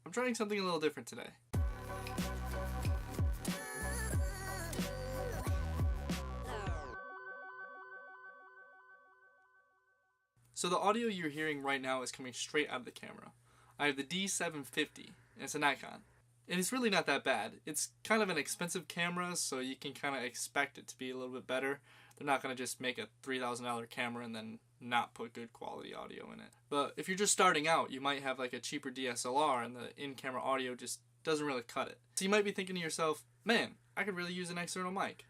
I'm trying something a little different today. So the audio you're hearing right now is coming straight out of the camera. I have the D750, and it's a Nikon. And it's really not that bad. It's kind of an expensive camera, so you can kind of expect it to be a little bit better. They're not going to just make a $3,000 camera and then not put good quality audio in it. But if you're just starting out, you might have like a cheaper DSLR and the in-camera audio just doesn't really cut it. So you might be thinking to yourself, man, I could really use an external mic.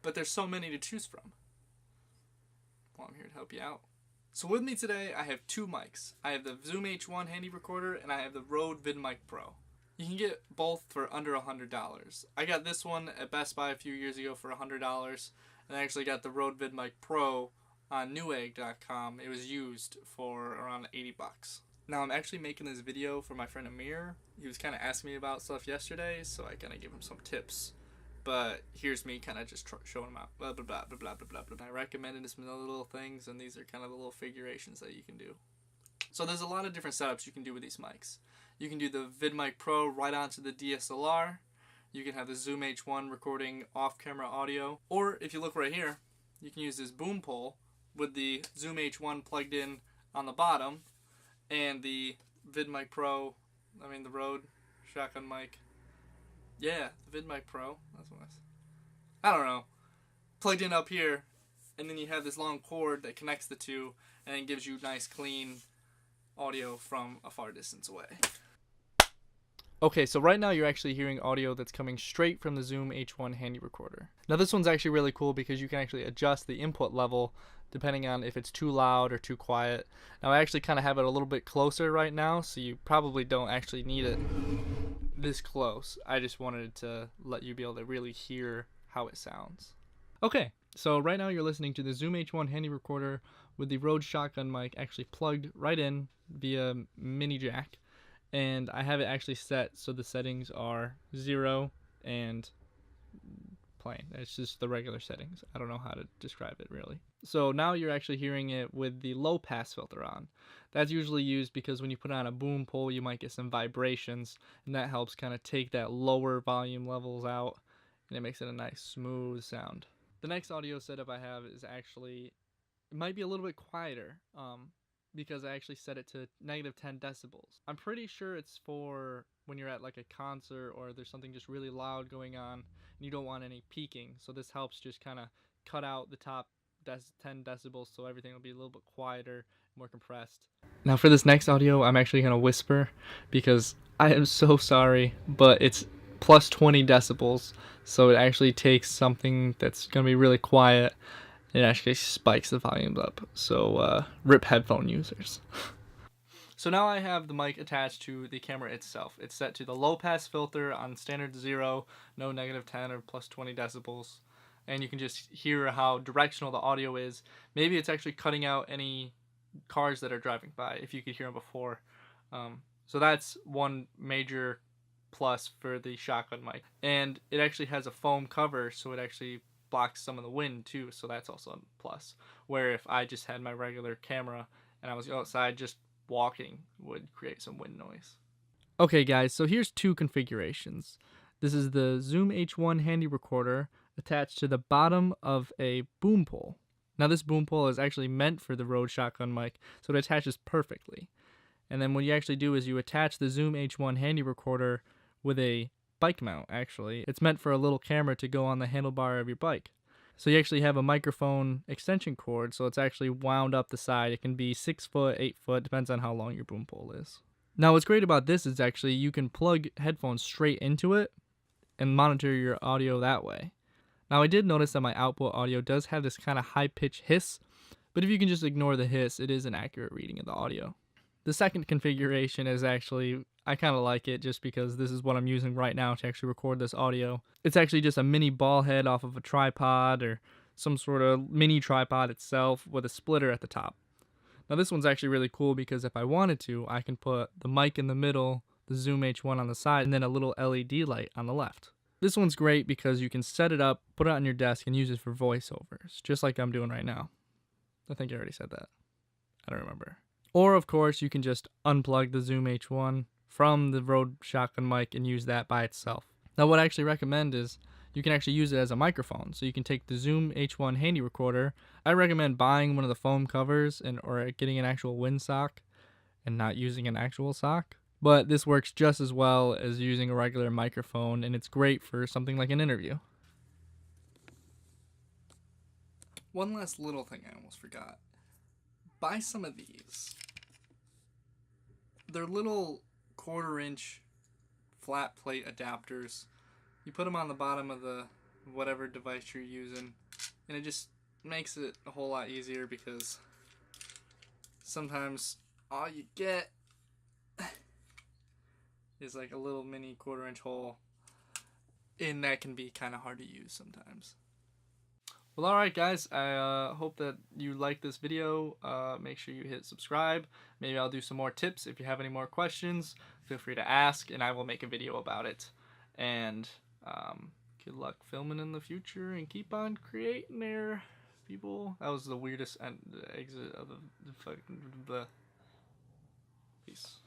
But there's so many to choose from. Well, I'm here to help you out. So with me today, I have two mics. I have the Zoom H1 handy recorder and I have the Rode VidMic Pro. You can get both for under $100. I got this one at Best Buy a few years ago for $100, and I actually got the Rode VidMic Pro on Newegg.com. It was used for around 80 bucks. Now I'm actually making this video for my friend Amir. He was kind of asking me about stuff yesterday, so I kind of gave him some tips. But here's me kind of just showing him out. Blah, blah, blah, blah, blah, blah, blah, blah. I recommended some other little things, and these are kind of the little figurations that you can do. So there's a lot of different setups you can do with these mics. You can do the VidMic Pro right onto the DSLR. You can have the Zoom H1 recording off-camera audio. Or if you look right here, you can use this boom pole with the Zoom H1 plugged in on the bottom and the VidMic Pro, the Rode shotgun mic. Yeah, the VidMic Pro. That's what I don't know. Plugged in up here, and then you have this long cord that connects the two and it gives you nice, clean audio from a far distance away. Okay, so right now you're actually hearing audio that's coming straight from the Zoom H1 handy recorder. Now this one's actually really cool because you can actually adjust the input level depending on if it's too loud or too quiet. Now I actually kind of have it a little bit closer right now, so you probably don't actually need it this close. I just wanted to let you be able to really hear how it sounds. Okay, so right now you're listening to the Zoom H1 handy recorder with the Rode shotgun mic actually plugged right in via mini jack. And I have it actually set so the settings are 0 and plain. It's just the regular settings. I don't know how to describe it really. So now you're actually hearing it with the low pass filter on. That's usually used because when you put on a boom pole you might get some vibrations, and that helps kind of take that lower volume levels out, and it makes it a nice smooth sound. The next audio setup I have is actually, it might be a little bit quieter. Because I actually set it to -10 decibels. I'm pretty sure it's for when you're at like a concert or there's something just really loud going on and you don't want any peaking. So this helps just kind of cut out the top 10 decibels so everything will be a little bit quieter, more compressed. Now for this next audio, I'm actually going to whisper because I am so sorry, but it's plus 20 decibels. So it actually takes something that's going to be really quiet. It actually spikes the volume up, so rip headphone users. So now I have the mic attached to the camera itself. It's set to the low pass filter on standard 0, no -10 or plus 20 decibels. And you can just hear how directional the audio is. Maybe it's actually cutting out any cars that are driving by, if you could hear them before. So that's one major plus for the shotgun mic. And it actually has a foam cover, so it actually blocks some of the wind too, so that's also a plus. Where if I just had my regular camera and I was outside, just walking would create some wind noise. Okay guys, so here's two configurations. This is the Zoom H1 handy recorder attached to the bottom of a boom pole. Now this boom pole is actually meant for the Rode shotgun mic, so it attaches perfectly. And then what you actually do is you attach the Zoom H1 handy recorder with a bike mount. Actually, it's meant for a little camera to go on the handlebar of your bike. So you actually have a microphone extension cord, so it's actually wound up the side. It can be 6 foot, 8 foot, depends on how long your boom pole is. Now what's great about this is actually you can plug headphones straight into it and monitor your audio that way. Now I did notice that my output audio does have this kind of high-pitched hiss, but if you can just ignore the hiss, it is an accurate reading of the audio. The second configuration is actually, I kind of like it just because this is what I'm using right now to actually record this audio. It's actually just a mini ball head off of a tripod or some sort of mini tripod itself with a splitter at the top. Now this one's actually really cool because if I wanted to, I can put the mic in the middle, the Zoom H1 on the side, and then a little LED light on the left. This one's great because you can set it up, put it on your desk, and use it for voiceovers, just like I'm doing right now. I think I already said that. I don't remember. Or, of course, you can just unplug the Zoom H1 from the Rode shotgun mic and use that by itself. Now what I actually recommend is you can actually use it as a microphone. So you can take the Zoom H1 handy recorder. I recommend buying one of the foam covers or getting an actual windsock and not using an actual sock. But this works just as well as using a regular microphone, and it's great for something like an interview. One last little thing I almost forgot. Buy some of these. They're little 1/4-inch flat plate adapters. You put them on the bottom of the whatever device you're using, and it just makes it a whole lot easier, because sometimes all you get is like a little mini 1/4-inch hole, and that can be kind of hard to use sometimes. Well, alright guys, I hope that you liked this video. Make sure you hit subscribe. Maybe I'll do some more tips. If you have any more questions, feel free to ask, and I will make a video about it. And good luck filming in the future, and keep on creating there, people. That was the weirdest exit of the fucking... Peace.